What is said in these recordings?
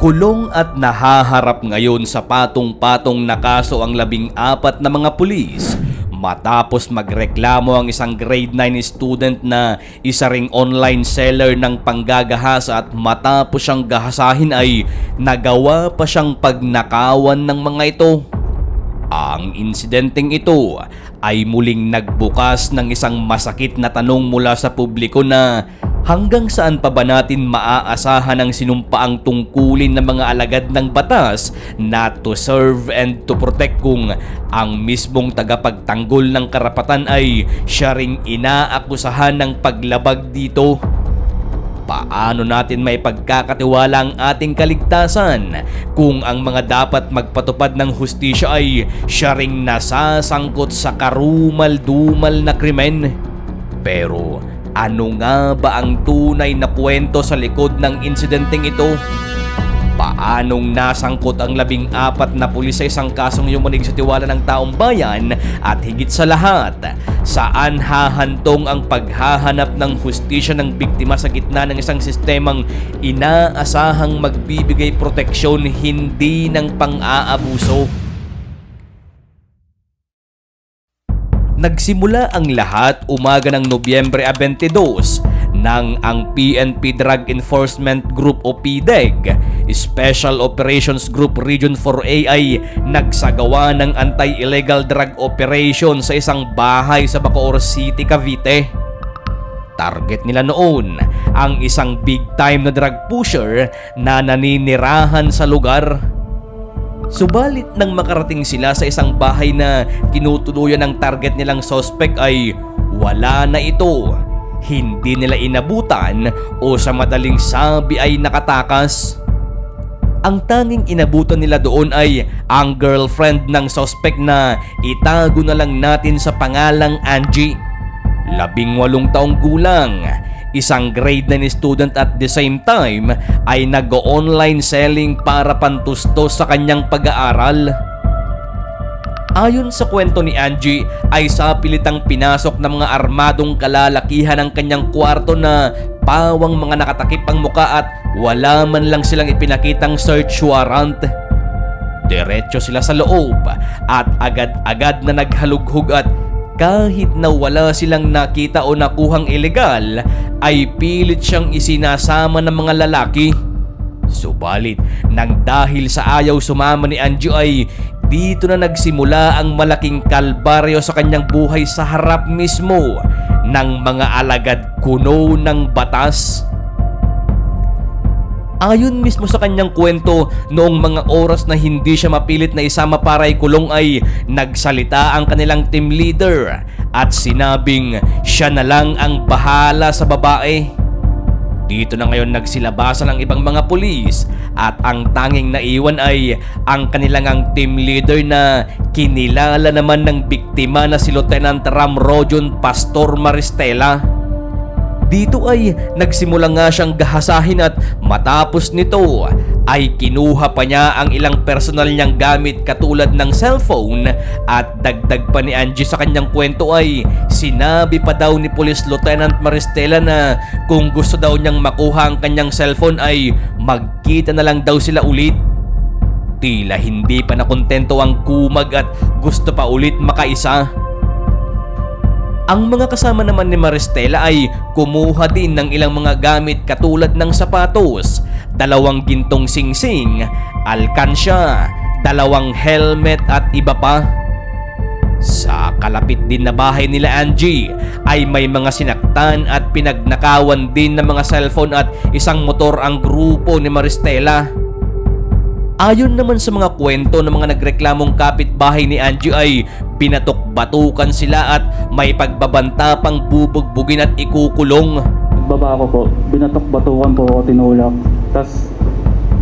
Kulong at nahaharap ngayon sa patong-patong na kaso ang 14 na mga pulis matapos magreklamo ang isang grade 9 student na isa ring online seller ng panggagahasa at matapos siyang gahasahin ay nagawa pa siyang pagnakawan ng mga ito. Ang insidenteng ito ay muling nagbukas ng isang masakit na tanong mula sa publiko na hanggang saan pa ba natin maaasahan ang sinumpaang tungkulin ng mga alagad ng batas na to serve and to protect kung ang mismong tagapagtanggol ng karapatan ay siya ring inaakusahan ng paglabag dito? Paano natin may pagkakatiwala ang ating kaligtasan kung ang mga dapat magpatupad ng hustisya ay siya ring nasasangkot sa karumal-dumal na krimen? Pero ano nga ba ang tunay na kwento sa likod ng insidenteng ito? Paanong nasangkot ang 14 na pulis sa isang kasong yumanig sa tiwala ng taong bayan? At higit sa lahat, saan hahantong ang paghahanap ng hustisya ng biktima sa gitna ng isang sistemang inaasahang magbibigay proteksyon hindi ng pang-aabuso? Nagsimula ang lahat umaga ng Nobyembre 22 nang ang PNP Drug Enforcement Group o PDEG, Special Operations Group Region 4A ay nagsagawa ng anti-illegal drug operation sa isang bahay sa Bacoor City, Cavite. Target nila noon ang isang big time na drug pusher na naninirahan sa lugar. Subalit nang makarating sila sa isang bahay na tinutuluyan ng target nilang suspect ay wala na ito. Hindi nila inabutan o sa madaling sabi ay nakatakas. Ang tanging inabutan nila doon ay ang girlfriend ng suspect na itago na lang natin sa pangalang Angie. 18 taong gulang, isang grade 9 student at the same time ay nag-online selling para pantustos sa kanyang pag-aaral. Ayon sa kwento ni Angie ay sa pilitang pinasok ng mga armadong kalalakihan ang kanyang kwarto na pawang mga nakatakip ang muka at wala man lang silang ipinakitang search warrant. Diretso sila sa loob at agad-agad na naghalughog at kahit na wala silang nakita o nakuhang ilegal ay pilit siyang isinasama ng mga lalaki. Subalit nang dahil sa ayaw sumama ni Angie ay dito na nagsimula ang malaking kalbaryo sa kanyang buhay sa harap mismo ng mga alagad kuno ng batas. Ayon mismo sa kanyang kwento, noong mga oras na hindi siya mapilit na isama para ikulong ay nagsalita ang kanilang team leader at sinabing siya na lang ang bahala sa babae. Dito na ngayon nagsilabasan ang ibang mga pulis at ang tanging naiwan ay ang kanilang team leader na kinilala naman ng biktima na si Lieutenant Ram Rojon Pastor Maristela. Dito ay nagsimula nga siyang gahasahin at matapos nito ay kinuha pa niya ang ilang personal niyang gamit katulad ng cellphone at dagdag pa ni Angie sa kanyang kwento ay sinabi pa daw ni Police Lieutenant Maristela na kung gusto daw niyang makuha ang kanyang cellphone ay magkita na lang daw sila ulit. Tila hindi pa nakontento ang kumag at gusto pa ulit makaisa. Ang mga kasama naman ni Maristela ay kumuha din ng ilang mga gamit katulad ng sapatos, 2 gintong singsing, alkansya, 2 helmet at iba pa. Sa kalapit din na bahay nila Angie ay may mga sinaktan at pinagnakawan din ng mga cellphone at isang motor ang grupo ni Maristela. Ayon naman sa mga kwento ng mga nagreklamong kapitbahay ni Angie ay binatok-batukan sila at may pagbabanta pang bubugbugin at ikukulong. Baba ko po, binatok-batukan po ako, tinulak. Tapos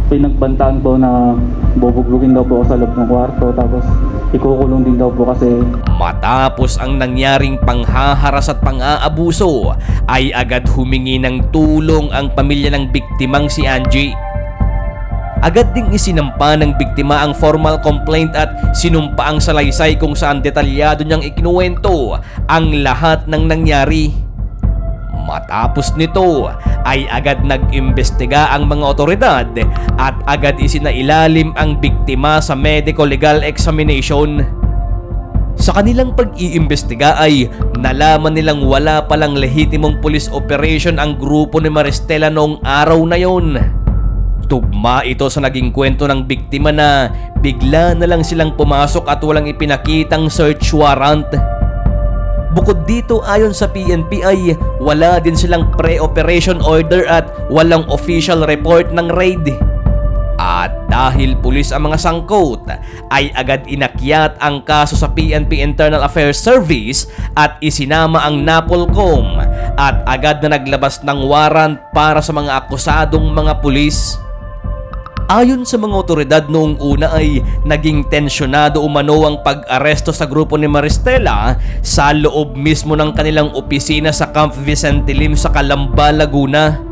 pinagbantaan po na bubugbugin daw po ako sa loob ng kwarto. Tapos ikukulong din daw po kasi. Matapos ang nangyaring panghaharas at pang-aabuso ay agad humingi ng tulong ang pamilya ng biktimang si Angie. Agad ding isinampa ng biktima ang formal complaint at sinumpa ang salaysay kung saan detalyado niyang ikinuwento ang lahat ng nangyari. Matapos nito ay agad nag-imbestiga ang mga otoridad at agad isinailalim ang biktima sa medical legal examination. Sa kanilang pag-iimbestiga ay nalaman nilang wala palang lehitimong police operation ang grupo ni Maristela noong araw na yon. Tugma ito sa naging kwento ng biktima na bigla na lang silang pumasok at walang ipinakitang search warrant. Bukod dito, ayon sa PNP ay wala din silang pre-operation order at walang official report ng raid. At dahil pulis ang mga sangkot, ay agad inakyat ang kaso sa PNP Internal Affairs Service at isinama ang NAPOLCOM at agad na naglabas ng warrant para sa mga akusadong mga pulis. Ayon sa mga otoridad noong una ay naging tensyonado umano ang pag-aresto sa grupo ni Maristela sa loob mismo ng kanilang opisina sa Camp Vicente Lim sa Calamba, Laguna.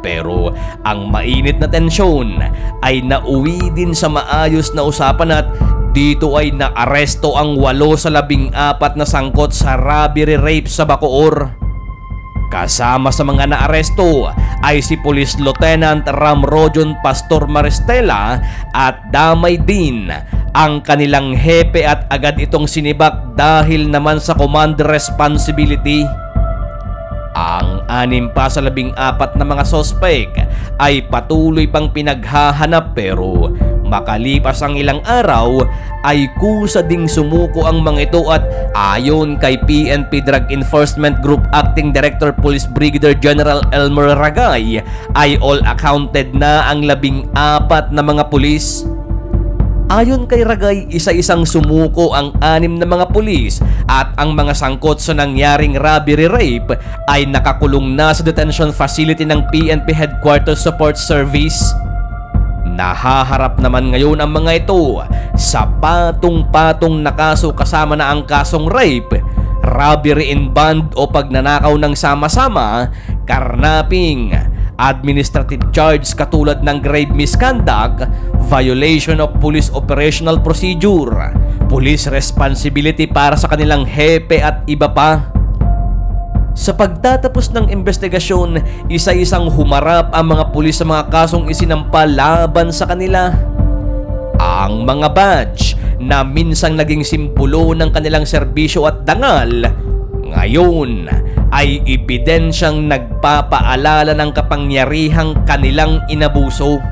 Pero ang mainit na tensyon ay nauwi din sa maayos na usapan at dito ay naaresto ang 8 sa 14 na sangkot sa robbery rape sa Bacoor. Kasama sa mga naaresto ay si Police Lieutenant Ramrojon Pastor Maristela at damay din ang kanilang hepe at agad itong sinibak dahil naman sa command responsibility. Ang 6 pa sa 14 na mga sospek ay patuloy pang pinaghahanap pero makalipas ang ilang araw ay kusa ding sumuko ang mga ito at ayon kay PNP Drug Enforcement Group Acting Director Police Brigadier General Elmer Ragay ay all accounted na ang 14 na mga pulis. Ayon kay Ragay, isa-isang sumuko ang 6 na mga pulis at ang mga sangkot sa nangyaring robbery rape ay nakakulong na sa detention facility ng PNP Headquarters Support Service. Nahaharap naman ngayon ang mga ito sa patong-patong na kaso kasama na ang kasong rape, robbery in band o pagnanakaw ng sama-sama, karnaping, administrative charge katulad ng grave misconduct, violation of police operational procedure, police responsibility para sa kanilang hepe at iba pa. Sa pagtatapos ng investigasyon, isa-isang humarap ang mga pulis sa mga kasong isinampa laban sa kanila. Ang mga badge na minsang naging simbolo ng kanilang serbisyo at dangal, ngayon ay ebidensyang nagpapaalala ng kapangyarihang kanilang inabuso.